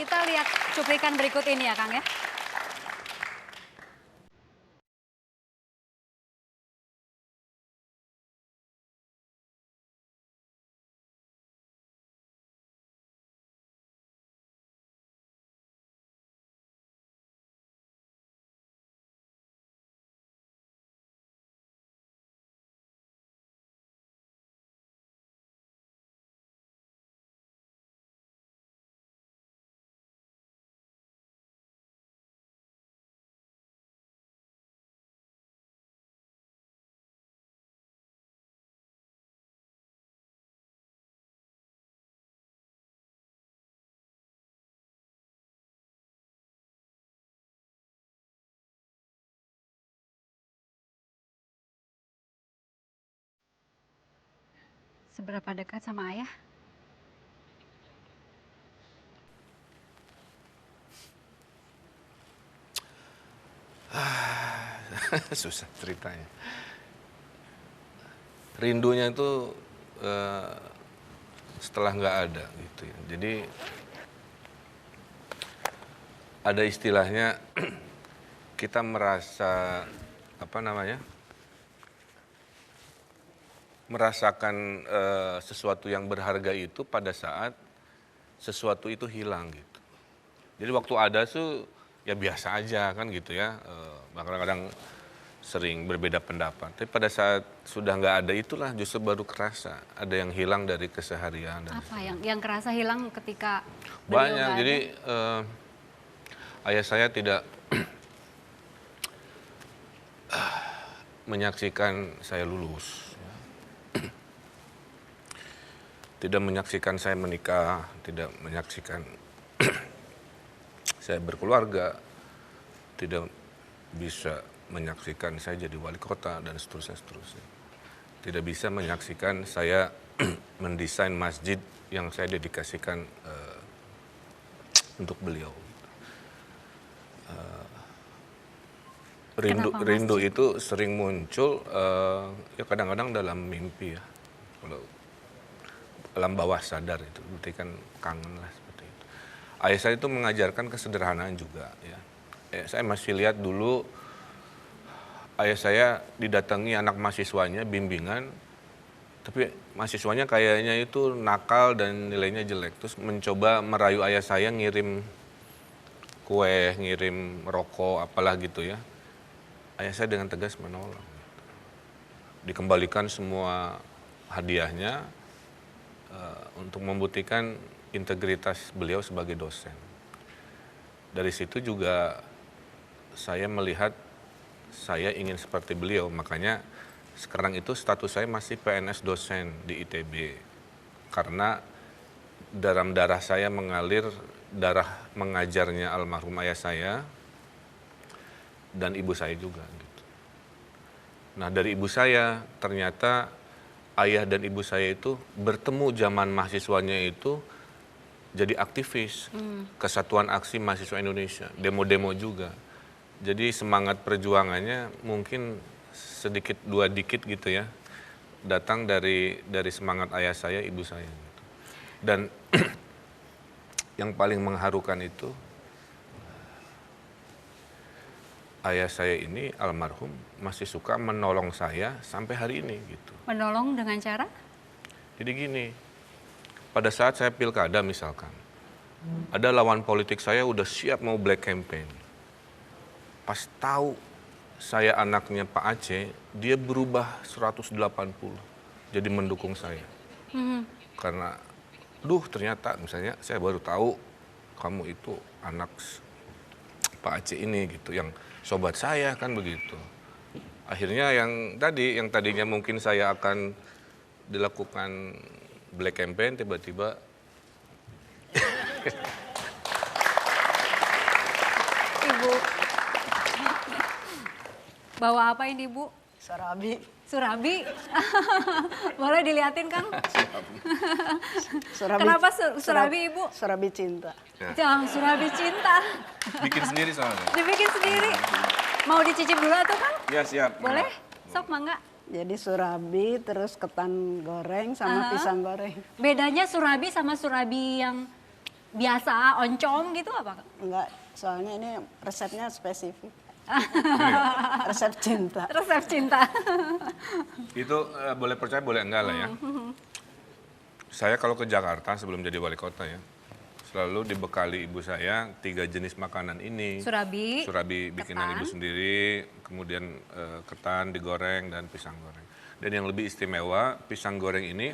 Kita lihat cuplikan berikut ini ya Kang ya. Seberapa dekat sama ayah? Susah ceritanya. Rindunya itu setelah nggak ada gitu ya. Jadi ada istilahnya kita merasa apa namanya? Merasakan sesuatu yang berharga itu pada saat sesuatu itu hilang gitu. Jadi waktu ada tuh ya biasa aja kan gitu ya. Kadang-kadang sering berbeda pendapat. Tapi pada saat sudah nggak ada itulah justru baru kerasa ada yang hilang dari keseharian. Apa yang kerasa hilang ketika beliau Banyak. nggak Jadi ada? ayah saya tidak menyaksikan saya lulus. Tidak menyaksikan saya menikah, tidak menyaksikan saya berkeluarga, tidak bisa menyaksikan saya jadi wali kota dan seterusnya. Tidak bisa menyaksikan saya mendesain masjid yang saya dedikasikan untuk beliau. Rindu itu sering muncul ya kadang-kadang dalam mimpi ya. Kalau alam bawah sadar itu berarti kan kangen lah seperti itu. Ayah saya itu mengajarkan kesederhanaan juga ya. Saya masih lihat dulu ayah saya didatangi anak mahasiswanya bimbingan, tapi mahasiswanya kayaknya itu nakal dan nilainya jelek. Terus mencoba merayu ayah saya ngirim kue, ngirim rokok, apalah gitu ya. Ayah saya dengan tegas menolak. Dikembalikan semua hadiahnya untuk membuktikan integritas beliau sebagai dosen. Dari situ juga saya melihat saya ingin seperti beliau, makanya sekarang itu status saya masih PNS dosen di ITB. Karena dalam darah saya mengalir darah mengajarnya almarhum ayah saya dan ibu saya juga. Gitu. Nah dari ibu saya ternyata ayah dan ibu saya itu bertemu zaman mahasiswanya itu jadi aktivis Kesatuan Aksi Mahasiswa Indonesia, demo-demo juga. Jadi semangat perjuangannya mungkin sedikit dua dikit gitu ya, datang dari semangat ayah saya, ibu saya. Gitu. Dan yang paling mengharukan itu ayah saya ini almarhum masih suka menolong saya sampai hari ini gitu. Menolong dengan cara? Jadi gini, pada saat saya pilkada misalkan, ada lawan politik saya udah siap mau black campaign. Pas tahu saya anaknya Pak Aceh, dia berubah 180, jadi mendukung saya. Karena, ternyata misalnya saya baru tahu kamu itu anak Pak Aceh ini gitu, yang sobat saya kan begitu. Akhirnya yang tadinya mungkin saya akan dilakukan black campaign, tiba-tiba Ibu. Bawa apa ini Bu? Surabi. Surabi? Boleh dilihatin Kang? Surabi. Kenapa surabi Ibu? Surabi cinta. Jangan surabi cinta. Bikin sendiri soalnya. Dibikin sendiri. Mau dicicip dulu atau Kang? Ya siap. Boleh? Sok mangga. Jadi surabi terus ketan goreng sama pisang goreng. Bedanya surabi sama surabi yang biasa, oncom gitu apa Kang? Enggak, soalnya ini resepnya spesifik. Resep cinta. Resep cinta. Itu boleh percaya boleh enggak lah ya. Saya kalau ke Jakarta sebelum jadi wali kota ya, selalu dibekali ibu saya 3 jenis makanan ini. Surabi bikinan ibu sendiri, kemudian ketan digoreng dan pisang goreng. Dan yang lebih istimewa, pisang goreng ini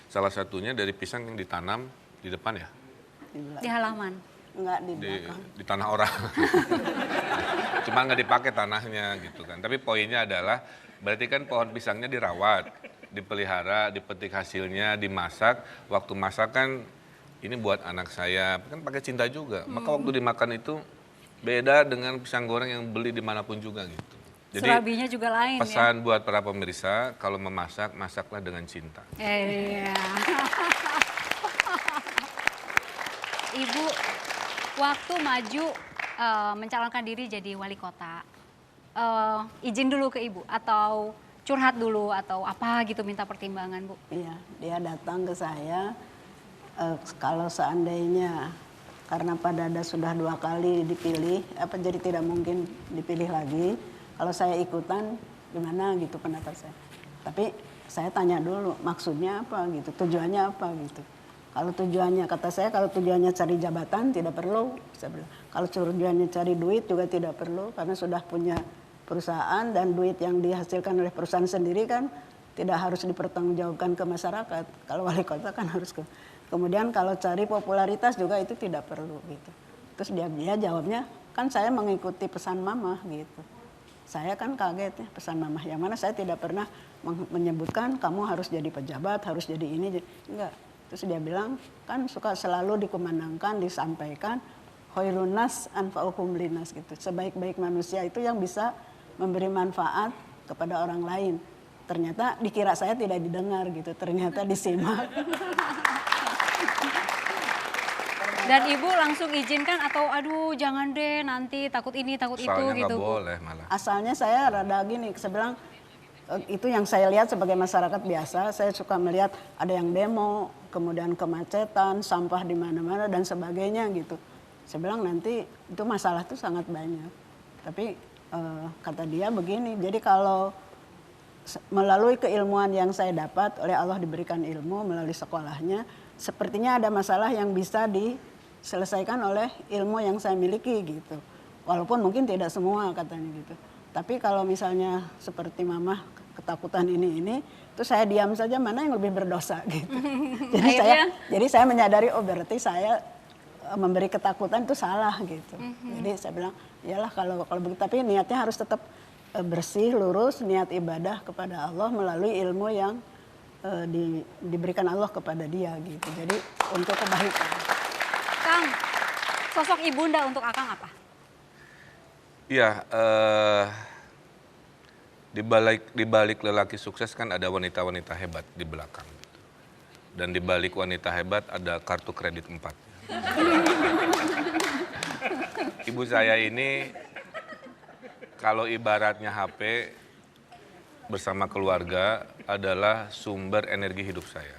salah satunya dari pisang yang ditanam di depan ya, Di halaman. Enggak di di, belakang. di tanah orang. Cuma nggak dipakai tanahnya gitu kan. Tapi poinnya adalah berarti kan pohon pisangnya dirawat, dipelihara, dipetik hasilnya, dimasak. Waktu masak kan ini buat anak saya, kan pakai cinta juga. Maka waktu dimakan itu beda dengan pisang goreng yang beli dimanapun juga gitu. Jadi Surabinya juga lain ya. pesan buat para pemirsa, kalau memasak, masaklah dengan cinta. Iya. Ibu waktu maju mencalonkan diri jadi wali kota, izin dulu ke Ibu atau curhat dulu atau apa gitu minta pertimbangan Bu? Iya, dia datang ke saya. Kalau seandainya karena Pak Dada sudah 2 kali dipilih, jadi tidak mungkin dipilih lagi. Kalau saya ikutan, gimana gitu pendapat saya. Tapi saya tanya dulu, maksudnya apa gitu, tujuannya apa gitu. Kalau tujuannya, kata saya, kalau tujuannya cari jabatan tidak perlu. Saya bilang, kalau tujuannya cari duit juga tidak perlu, karena sudah punya perusahaan dan duit yang dihasilkan oleh perusahaan sendiri kan tidak harus dipertanggungjawabkan ke masyarakat. Kalau wali kota kan harus ke. Kemudian kalau cari popularitas juga itu tidak perlu gitu. Terus dia jawabnya, kan saya mengikuti pesan mama gitu. Saya kan kaget ya pesan mama, yang mana saya tidak pernah menyebutkan kamu harus jadi pejabat, harus jadi ini, enggak. Terus dia bilang, kan suka selalu dikumandangkan, disampaikan, khairun nas anfa'uhum linnas gitu. Sebaik-baik manusia itu yang bisa memberi manfaat kepada orang lain. Ternyata dikira saya tidak didengar gitu, ternyata disimak. Dan Ibu langsung izinkan atau aduh jangan deh nanti takut ini takut itu Soalnya gitu nggak Bu? boleh malah. Asalnya saya rada gini, saya bilang itu yang saya lihat sebagai masyarakat biasa, saya suka melihat ada yang demo, kemudian kemacetan, sampah di mana-mana dan sebagainya gitu. Saya bilang nanti itu masalah tuh sangat banyak. Tapi kata dia begini, jadi kalau melalui keilmuan yang saya dapat, oleh Allah diberikan ilmu melalui sekolahnya, sepertinya ada masalah yang bisa diselesaikan oleh ilmu yang saya miliki gitu. Walaupun mungkin tidak semua katanya gitu. Tapi kalau misalnya seperti mama ketakutan ini, itu saya diam saja, mana yang lebih berdosa gitu. Jadi saya menyadari, oh berarti saya memberi ketakutan itu salah gitu. Jadi saya bilang, iyalah kalau begitu, tapi niatnya harus tetap bersih, lurus, niat ibadah kepada Allah melalui ilmu yang diberikan Allah kepada dia gitu. Jadi untuk kebaikan. Kang, sosok ibunda untuk Akang apa? Iya, di balik lelaki sukses kan ada wanita-wanita hebat di belakang. Dan di balik wanita hebat ada kartu kredit 4. Ibu saya ini kalau ibaratnya HP bersama keluarga adalah sumber energi hidup saya.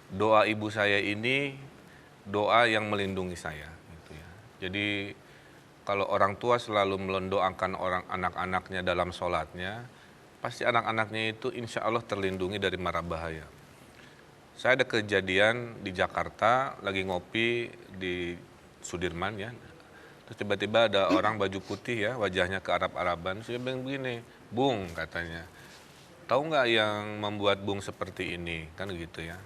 Doa ibu saya ini doa yang melindungi saya. Gitu ya. Jadi kalau orang tua selalu mendoakan orang anak-anaknya dalam sholatnya, pasti anak-anaknya itu insya Allah terlindungi dari mara bahaya. Saya ada kejadian di Jakarta, lagi ngopi di Sudirman ya. Terus tiba-tiba ada orang baju putih ya, wajahnya ke Arab-Araban. Saya bilang begini, Bung katanya, tahu nggak yang membuat Bung seperti ini? Kan gitu ya.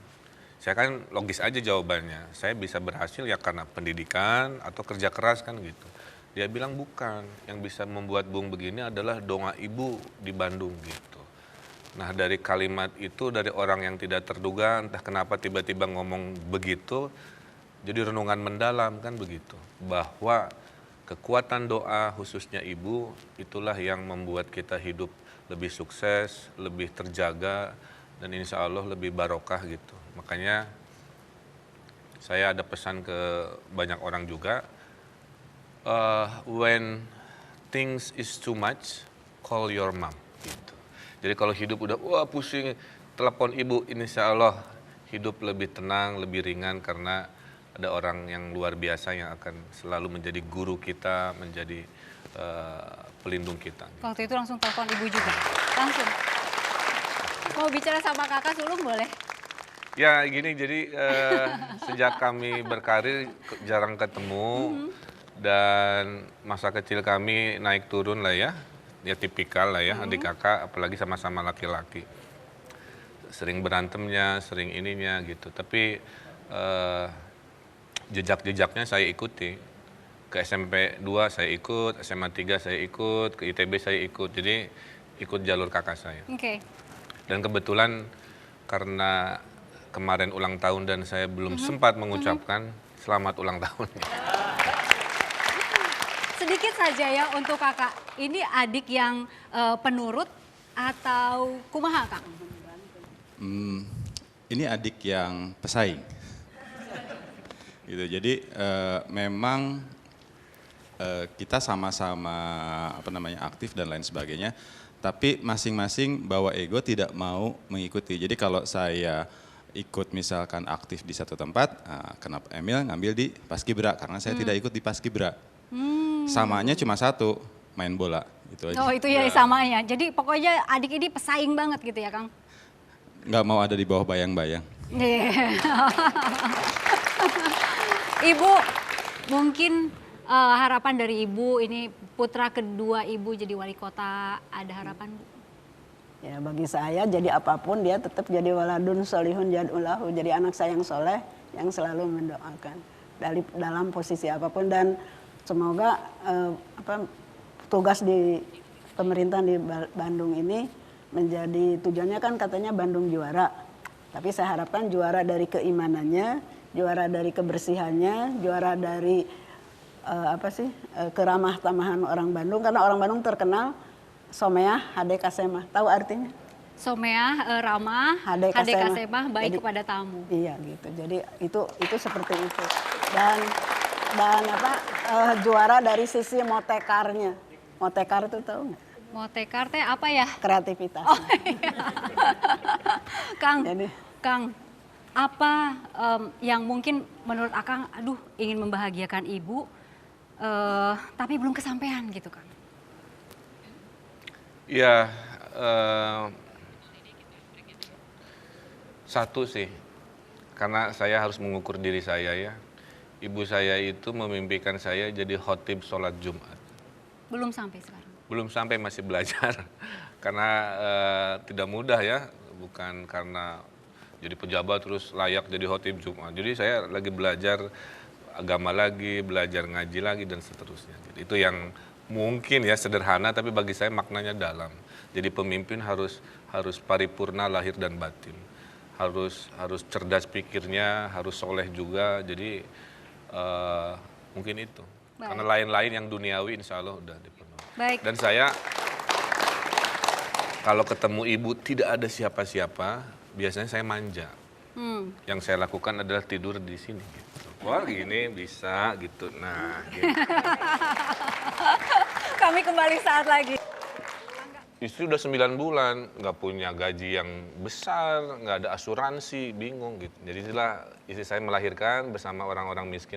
Saya kan logis aja jawabannya, saya bisa berhasil ya karena pendidikan atau kerja keras kan gitu. Dia bilang bukan, yang bisa membuat Bung begini adalah doa ibu di Bandung gitu. Nah dari kalimat itu, dari orang yang tidak terduga, entah kenapa tiba-tiba ngomong begitu, jadi renungan mendalam kan begitu. Bahwa kekuatan doa khususnya ibu, itulah yang membuat kita hidup lebih sukses, lebih terjaga, dan insya Allah lebih barokah gitu. Makanya saya ada pesan ke banyak orang juga, when things is too much, call your mom. Gitu. Jadi kalau hidup udah wah pusing, telepon ibu, insya Allah hidup lebih tenang, lebih ringan karena ada orang yang luar biasa yang akan selalu menjadi guru kita, menjadi pelindung kita. Waktu itu langsung telepon ibu juga, langsung. Mau bicara sama kakak sulung boleh? Ya gini, jadi sejak kami berkarir jarang ketemu dan masa kecil kami naik turun lah ya tipikal lah ya adik kakak, apalagi sama-sama laki-laki. Sering berantemnya, sering ininya gitu. Tapi jejak-jejaknya saya ikuti. Ke SMP 2 saya ikut, SMA 3 saya ikut, ke ITB saya ikut. Jadi ikut jalur kakak saya. Oke. Dan kebetulan karena kemarin ulang tahun dan saya belum sempat mengucapkan selamat ulang tahun. Sedikit saja ya untuk kakak, ini adik yang penurut atau kumaha kak? Ini adik yang pesaing. Gitu. Jadi memang kita sama-sama aktif dan lain sebagainya, tapi masing-masing bawa ego tidak mau mengikuti. Jadi kalau saya ikut misalkan aktif di satu tempat, kenapa Emil ngambil di Paskibra karena saya tidak ikut di Paskibra. Samanya cuma satu, main bola gitu aja. Oh itu ya samanya, jadi pokoknya adik ini pesaing banget gitu ya Kang? Nggak mau ada di bawah bayang-bayang. Ibu, mungkin harapan dari Ibu, ini putra kedua Ibu jadi wali kota, ada harapan Bu? Ya bagi saya jadi apapun dia tetap jadi waladun solihun jad'ulahu, jadi anak saya yang soleh yang selalu mendoakan dalam posisi apapun, dan semoga tugas di pemerintahan di Bandung ini menjadi tujuannya kan katanya Bandung juara, tapi saya harapkan juara dari keimanannya, juara dari kebersihannya, juara dari keramah tamahan orang Bandung, karena orang Bandung terkenal someah hade kasemah, tahu artinya? Someah, ramah, hade kasemah, baik jadi, kepada tamu. Iya gitu, jadi itu seperti itu. Dan juara dari sisi motekarnya. Motekar itu tahu nggak? Motekar teh apa ya? Kreativitas. Oh, iya. Kang, apa yang mungkin menurut Akang, aduh ingin membahagiakan Ibu, tapi belum kesampaian gitu Kang? Ya, satu sih, karena saya harus mengukur diri saya ya. Ibu saya itu memimpikan saya jadi khotib sholat Jumat. Belum sampai sekarang? Belum sampai, masih belajar. Karena tidak mudah ya, bukan karena jadi pejabat terus layak jadi khotib Jumat. Jadi saya lagi belajar agama lagi, belajar ngaji lagi dan seterusnya. Jadi itu yang mungkin ya sederhana, tapi bagi saya maknanya dalam. Jadi pemimpin harus paripurna lahir dan batin. Harus cerdas pikirnya, harus soleh juga. Jadi mungkin itu. Baik. Karena lain-lain yang duniawi insya Allah udah dipenuhi. Baik. Dan saya kalau ketemu ibu tidak ada siapa-siapa, biasanya saya manja. Yang saya lakukan adalah tidur di sini. Gitu. Wah gini bisa gitu. Nah. Gitu. Kami kembali saat lagi. Istri udah 9 bulan, nggak punya gaji yang besar, nggak ada asuransi, bingung gitu. Jadi itulah istri saya melahirkan bersama orang-orang miskin